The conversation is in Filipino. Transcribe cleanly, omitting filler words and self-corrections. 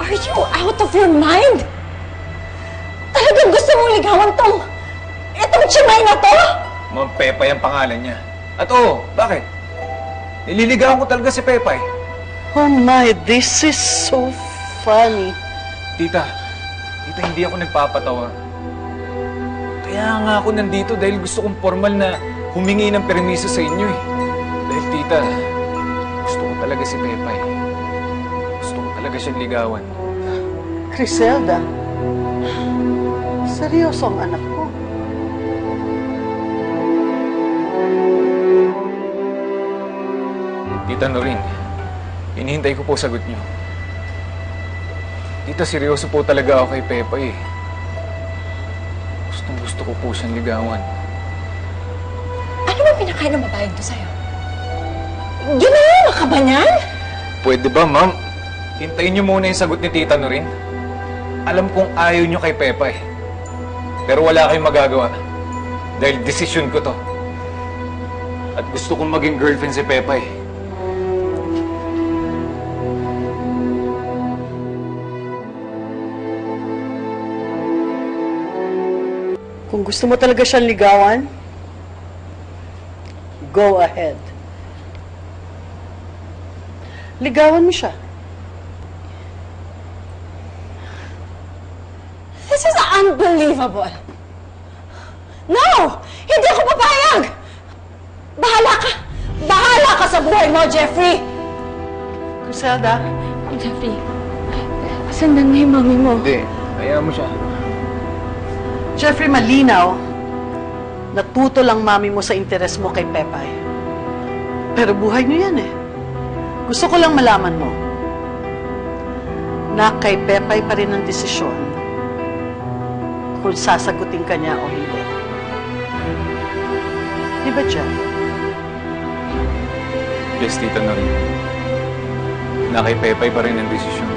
Are you out of your mind? Talagang gusto mong ligawan itong Chimay na to? Ma'am, Pepay ang pangalan niya. At oo, bakit? Nililigawan ko talaga si Pepay. Oh my, this is so funny. Tita, hindi ako nagpapatawa. Kaya nga ako nandito dahil gusto kong formal na humingi ng permiso sa inyo eh. Dahil tita, gusto ko talaga si Pepay. Gusto ko talaga siyang ligawan. Criselda, seryoso ang anak mo. Tita Noreen, hinihintay ko po sagot niyo. Tita, seryoso po talaga ako kay Pepay eh. Gusto ko po siyang ligawan. Ano ba pinakain ng babaeng to sa'yo? Ginawa ka ba niyan? Pwede ba, ma'am? Hintayin niyo muna yung sagot ni Tita Noreen. Alam kong ayaw niyo kay Pepay. Pero wala kayong magagawa. Dahil desisyon ko to. At gusto kong maging girlfriend si Pepay. Kung gusto mo talaga siyang ligawan, go ahead. Ligawan mo siya. This is unbelievable. No! Hindi ako papayag! Bahala ka! Bahala ka sa buhay mo, Jeffrey! Criselda? Jeffrey, sundan mo yung mami mo. Hindi. Hayaan mo siya. Jeffrey, malinaw, natuto lang mami mo sa interes mo kay Pepay. Pero buhay niyo yan eh. Gusto ko lang malaman mo na kay Pepay pa rin ang desisyon kung sasagutin ka niya o hindi. Di ba, Jeff? Yes, Tita Noreen. Na kay Pepay pa rin ang desisyon.